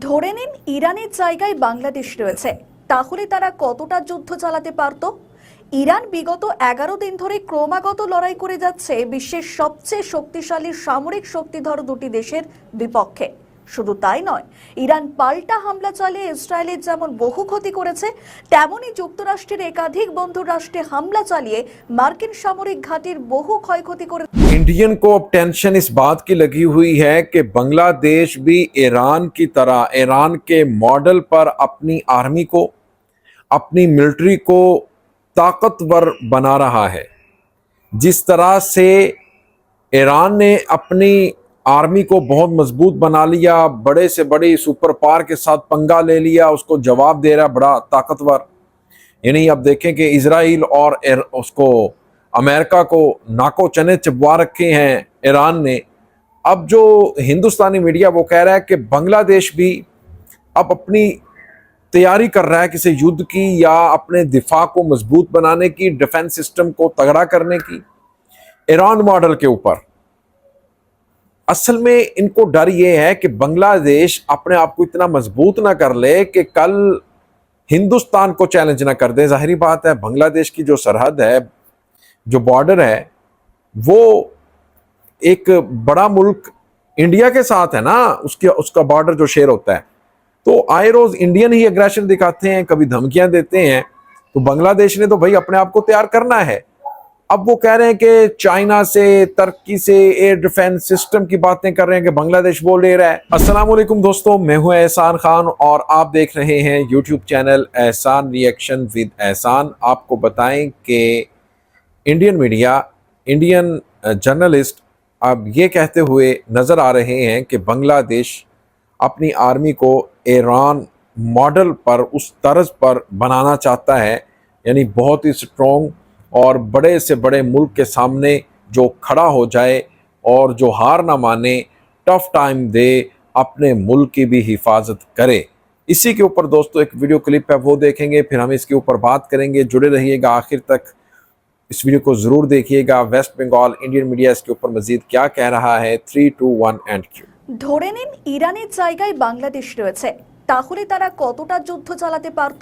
ধরে নিন ইরানের জায়গায় বাংলাদেশ রয়েছে, তাহলে তারা কতটা যুদ্ধ চালাতে পারত? ইরান বিগত 11 দিন ধরে ক্রমাগত লড়াই করে যাচ্ছে বিশ্বের সবচেয়ে শক্তিশালী সামরিক শক্তিধর দুটি দেশের বিপক্ষে। শুধু তাই নয়, ইরান পাল্টা হামলা চালিয়ে ইসরায়েলের যেমন বহু ক্ষতি করেছে, তেমনই যুক্তরাষ্ট্রের একাধিক বন্ধু রাষ্ট্রে হামলা চালিয়ে মার্কিন সামরিক ঘাঁটির বহু ক্ষয়ক্ষতি করে। इंडियन को अब टेंशन इस बात की लगी हुई है कि बांग्लादेश भी ईरान की तरह ईरान के मॉडल पर अपनी आर्मी को, अपनी मिलिट्री को ताकतवर बना रहा है। जिस तरह से ईरान ने अपनी आर्मी को बहुत मजबूत बना लिया, बड़े से बड़े सुपर पावर के साथ पंगा ले लिया, उसको जवाब दे रहा बड़ा ताकतवर। यानी अब देखें कि इजराइल और उसको अमेरिका को नाको चने चिपवा रखे हैं ईरान ने। अब जो हिंदुस्तानी मीडिया वो कह रहा है कि बांग्लादेश भी अब अपनी तैयारी कर रहा है किसी युद्ध की या अपने दिफा को मजबूत बनाने की, डिफेंस सिस्टम को तगड़ा करने की, ईरान मॉडल के ऊपर। असल में इनको डर ये है कि बांग्लादेश अपने आप को इतना मजबूत ना कर ले कि कल हिंदुस्तान को चैलेंज ना कर दे। जाहिर बात है, बांग्लादेश की जो सरहद है, जो बॉर्डर है, वो एक बड़ा मुल्क इंडिया के साथ है ना, उसका बॉर्डर जो शेयर होता है। तो आए रोज इंडियन ही एग्रेशन दिखाते हैं, कभी धमकियां देते हैं। तो बांग्लादेश ने तो भाई अपने आप को तैयार करना है। अब वो कह रहे हैं कि चाइना से, तुर्की से एयर डिफेंस सिस्टम की बातें कर रहे हैं कि बांग्लादेश बोल ले रहा है। अस्सलाम वालेकुम दोस्तों, मैं हूं एहसान खान और आप देख रहे हैं यूट्यूब चैनल एहसान रिएक्शन विद एहसान। आपको बताएं कि इंडियन मीडिया, इंडियन जर्नलिस्ट अब ये कहते हुए नज़र आ रहे हैं कि बांग्लादेश अपनी आर्मी को ईरान मॉडल पर, उस तर्ज पर बनाना चाहता है। यानी बहुत ही स्ट्रॉन्ग और बड़े से बड़े मुल्क के सामने जो खड़ा हो जाए और जो हार ना माने, टफ टाइम दे, अपने मुल्क की भी हिफाजत करे। इसी के ऊपर दोस्तों एक वीडियो क्लिप है, वो देखेंगे, फिर हम इसके ऊपर बात करेंगे। जुड़े रहिएगा आखिर तक, इस वीडियो को जरूर देखिएगा। वेस्ट बंगाल इंडियन मीडिया इसके ऊपर मजीद क्या कह रहा है। 3, 2, 1 एंड क्यू। ধরে নিন ইরানের জায়গায় বাংলাদেশ রয়েছে, তাহলে তারা কতটা যুদ্ধ চালাতে পারত?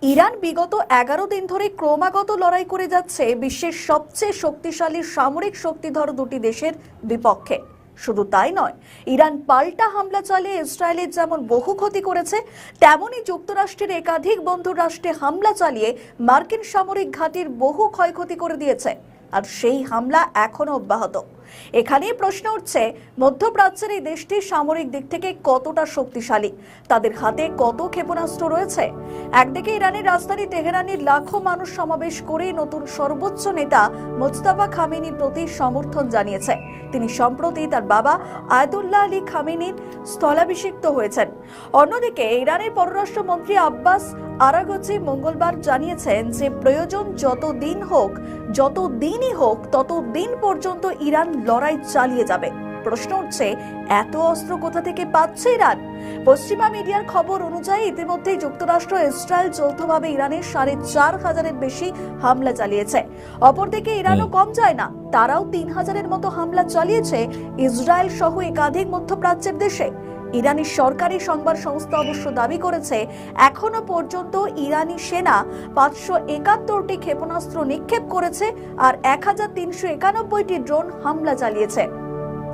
ইরান বিগত 11 দিন ধরে ক্রমাগত লড়াই করে যাচ্ছে বিশ্বের সবচেয়ে শক্তিশালী সামরিক শক্তিধর দুটি দেশের বিপক্ষে। শুধু তাই নয়, ইরান পাল্টা হামলা চালিয়ে ইসরায়েলের যেমন বহু ক্ষতি করেছে, তেমনই যুক্তরাষ্ট্রের একাধিক বন্ধু রাষ্ট্রে হামলা চালিয়ে মার্কিন সামরিক ঘাঁটির বহু ক্ষয়ক্ষতি করে দিয়েছে। আর সেই হামলা এখনো অব্যাহত। এখানেই প্রশ্ন উঠছে, মধ্যপ্রাচ্যের এই দেশটি সামরিক দিক থেকে কতটা শক্তিশালী, তাদের হাতে কত ক্ষেপণাস্ত্র রয়েছে। একদিকে ইরানের রাজধানী তেহরানের লাখো মানুষ সমাবেশ করে নতুন সর্বোচ্চ নেতা মোজতাবা খামেনির প্রতি সমর্থন জানিয়েছে। তিনি সম্প্রতি তার বাবা আয়াতুল্লাহ আলী খামেনির স্থলাভিষিক্ত হয়েছেন। অন্যদিকে ইরানের পররাষ্ট্রমন্ত্রী আব্বাস আরাগচি মঙ্গলবার জানিয়েছেন যে প্রয়োজন যতদিনই হোক ততদিন পর্যন্ত ইরান লড়াই চালিয়ে যাবে। প্রশ্ন উঠছে, এত অস্ত্র কোথা থেকে পাচ্ছে ইরান? পশ্চিমা মিডিয়ার খবর অনুযায়ী ইতিমধ্যেই যুক্তরাষ্ট্র ও ইসরায়েল যৌথভাবে ইরানের 4,500-এর বেশি হামলা চালিয়েছে। অপরদিকে ইরানও কম যায় না, তারাও 3,000-এর মতো হামলা চালিয়েছে ইসরায়েল সহ একাধিক মধ্যপ্রাচ্যের দেশে। ইরানি সরকারি সংবাদ সংস্থা অবশ্য দাবি করেছে, এখনো পর্যন্ত ইরানি সেনা 571টি ক্ষেপণাস্ত্র নিক্ষেপ করেছে আর 1,391টি ড্রোন হামলা চালিয়েছে।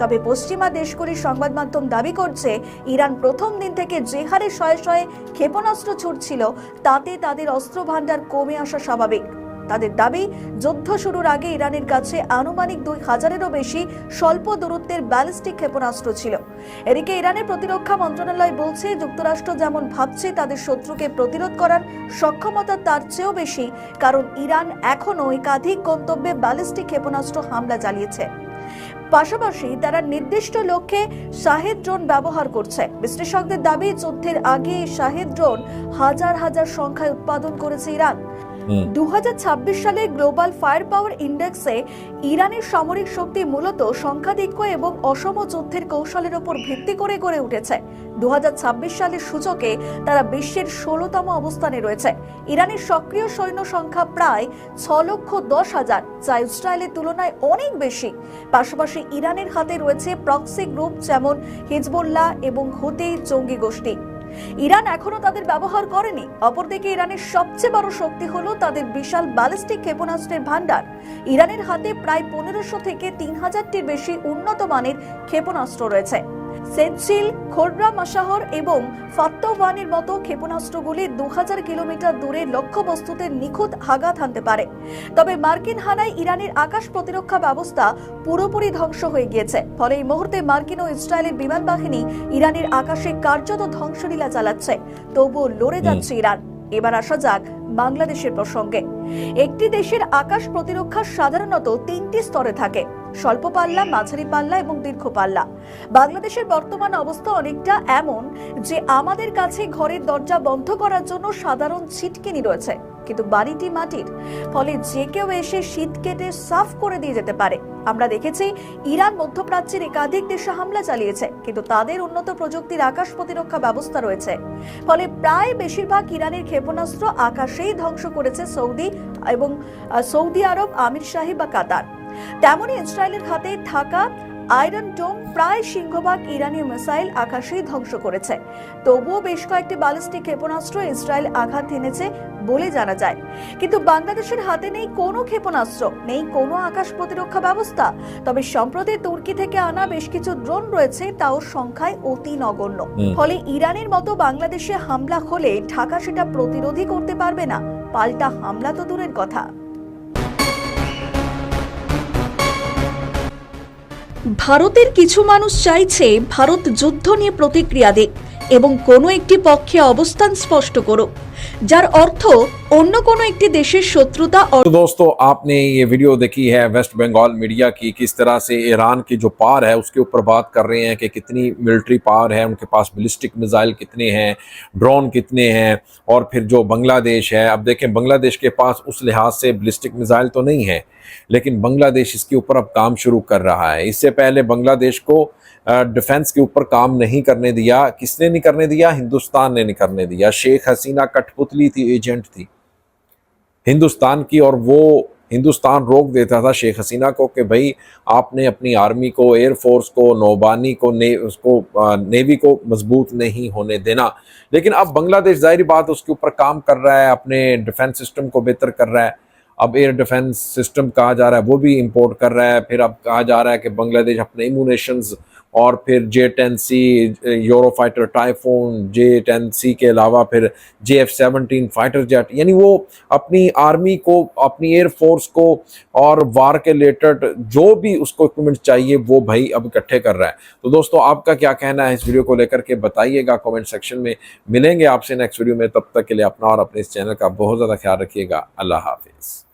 তবে পশ্চিমা দেশগুলির সংবাদ মাধ্যম দাবি করছে, ইরান প্রথম দিন থেকে যে হারে শয়ে শয়ে ক্ষেপণাস্ত্র ছুড়ছিল, তাতে তাদের অস্ত্র ভান্ডার কমে আসা স্বাভাবিক। তাদের দাবি, যুদ্ধ শুরুর আগে ইরানের কাছে আনুমানিক 2,000-এরও বেশি স্বল্প দূরত্বের ব্যালিস্টিক ক্ষেপণাস্ত্র ছিল। এদিকে ইরানের প্রতিরক্ষা মন্ত্রণালয় বলছে, যুক্তরাষ্ট্র যেমন ভাবছে তাদের শত্রুকে প্রতিরোধ করার সক্ষমতা তার চেয়েও বেশি, কারণ ইরান এখনও একাধিক গন্তব্যে ব্যালিস্টিক ক্ষেপণাস্ত্র হামলা চালিয়েছে। পাশাপাশি তারা নির্দিষ্ট লক্ষ্যে শাহেদ ড্রোন ব্যবহার করছে। বিশ্লেষকদের দাবি, যুদ্ধের আগে শাহেদ ড্রোন হাজার হাজার সংখ্যায় উৎপাদন করেছে ইরান। 2026 সালে গ্লোবাল ফায়ার পাওয়ার ইন্ডেক্সে ইরানের সামরিক শক্তি মূলত সংখ্যাধিক্য এবং অসম যুদ্ধের কৌশলের উপর ভিত্তি করে গড়ে উঠেছে। 2026 সালের সূচকে তারা বিশ্বের 16তম অবস্থানে রয়েছে। ইরানের সক্রিয় সৈন্য সংখ্যা প্রায় 6,10,000, যা ইসরায়েলের তুলনায় অনেক বেশি। পাশাপাশি ইরানের হাতে রয়েছে প্রক্সি গ্রুপ যেমন হিজবুল্লাহ এবং হুতি জঙ্গি গোষ্ঠী। ইরান এখনো তাদের ব্যবহার করেনি। অপরদিকে ইরানের সবচেয়ে বড় শক্তি হলো তাদের বিশাল ব্যালিস্টিক ক্ষেপণাস্ত্রের ভান্ডার। ইরানের হাতে প্রায় 1500 থেকে 3000টির বেশি উন্নত মানের ক্ষেপণাস্ত্র রয়েছে। সেনচিল, খোররাম মাশাহর এবং ফাত্তওয়ানির মতো ক্ষেপণাস্ত্রগুলি 2000 কিলোমিটার দূরে লক্ষ্যবস্তুতে নিখুঁত আঘাত হানতে পারে। তবে মার্কিন হানায় ইরানের আকাশ প্রতিরক্ষা ব্যবস্থা পুরোপুরি ধ্বংস হয়ে গিয়েছে। ফলে এই মুহূর্তে মার্কিন ও ইসরায়েলের বিমান বাহিনী ইরানের আকাশে কার্যত ধ্বংসলীলা চালাচ্ছে। তবুও লড়ে যাচ্ছে ইরান। এবার আসা যাক বাংলাদেশের প্রসঙ্গে। একটি দেশের আকাশ প্রতিরক্ষা সাধারণত 3টি স্তরে থাকে: স্বল্প পাল্লা, মাঝারি পাল্লা এবং দীর্ঘ পাল্লা। বাংলাদেশের বর্তমান অবস্থা অনেকটা এমন যে আমাদের কাছে ঘরের দরজা বন্ধ করার জন্য সাধারণ ছিটকিনি রয়েছে, কিন্তু বাড়িটি মাটির। ফলে যে কেউ এসে শীত কেটে সাফ করে দিয়ে যেতে পারে। আমরা দেখেছি ইরান মধ্যপ্রাচ্যের একাধিক দেশে হামলা চালিয়েছে, কিন্তু তাদের উন্নত প্রযুক্তির আকাশ প্রতিরক্ষা ব্যবস্থা রয়েছে। ফলে প্রায় বেশিরভাগ ইরানের ক্ষেপণাস্ত্র আকাশেই ধ্বংস করেছে সৌদি আরব, আমির শাহী বা কাতার। তেমনি ইসরায়েলের হাতে থাকা আয়রন ডোম প্রায় সিংহভাগ ইরানি মিসাইল আকাশেই ধ্বংস করেছে। তবুও বেশ কয়েকটি ব্যালিস্টিক ক্ষেপণাস্ত্র ইসরায়েল আঘাত এনেছে বলে জানা যায়। কিন্তু বাংলাদেশের হাতে নেই কোনো ক্ষেপণাস্ত্র, নেই কোনো আকাশ প্রতিরক্ষা ব্যবস্থা। তবে সম্প্রতি তুর্কি থেকে আনা বেশ কিছু ড্রোন রয়েছে, তাও সংখ্যায় অতি নগণ্য। ফলে ইরানের মতো বাংলাদেশে হামলা হলে ঢাকা সেটা প্রতিরোধই করতে পারবে না, পাল্টা হামলা তো দূরের কথা। ভারতের কিছু মানুষ চাইছে ভারত যুদ্ধ নিয়ে প্রতিক্রিয়া দিক এবং কোনো একটি পক্ষে অবস্থান স্পষ্ট করুক, যার অর্থ অন্য কোনো একটি দেশের শত্রুতা। तो दोस्तों, आपने ये वीडियो देखी है वेस्ट बंगाल मीडिया की, किस तरह से ईरान की जो पावर है उसके ऊपर बात कर रहे हैं कि कितनी मिलिट्री पावर है, उनके पास बैलिस्टिक मिसाइल कितने हैं, ड्रोन कितने हैं। और फिर जो बांग्लादेश है, अब देखें बांग्लादेश के पास उस लिहाज से बैलिस्टिक मिसाइल तो नहीं है, लेकिन बांग्लादेश इसके ऊपर अब काम शुरू कर रहा है। इससे पहले बांग्लादेश को डिफेंस के ऊपर काम नहीं करने दिया। किसने नहीं करने दिया? हिंदुस्तान ने नहीं करने दिया। शेख हसीना कठपुतली थी, एजेंट थी हिंदुस्तान की, और वो हिंदुस्तान रोक देता था शेख हसीना को कि भाई आपने अपनी आर्मी को, एयरफोर्स को, नौबानी को, नेवी को मजबूत नहीं होने देना। लेकिन अब बांग्लादेश जाहिर बात उसके ऊपर काम कर रहा है, अपने डिफेंस सिस्टम को बेहतर कर रहा है। अब एयर डिफेंस सिस्टम कहा जा रहा है वो भी इंपोर्ट कर रहा है। फिर अब कहा जा रहा है कि बांग्लादेश अपने इम्यूनेशंस और फिर J-10C यूरोफाइटर टाइफून, J-10C के अलावा फिर JF-17 फाइटर जेट, यानी वो अपनी आर्मी को, अपनी एयरफोर्स को और वार के रिलेटेड जो भी उसको इक्विपमेंट चाहिए वो भाई अब इकट्ठे कर रहा है। तो दोस्तों, आपका क्या कहना है इस वीडियो को लेकर के बताइएगा कमेंट सेक्शन में। मिलेंगे आपसे नेक्स्ट वीडियो में, तब तक के लिए अपना और अपने इस चैनल का बहुत ज़्यादा ख्याल रखिएगा। अल्लाह हाफिज़।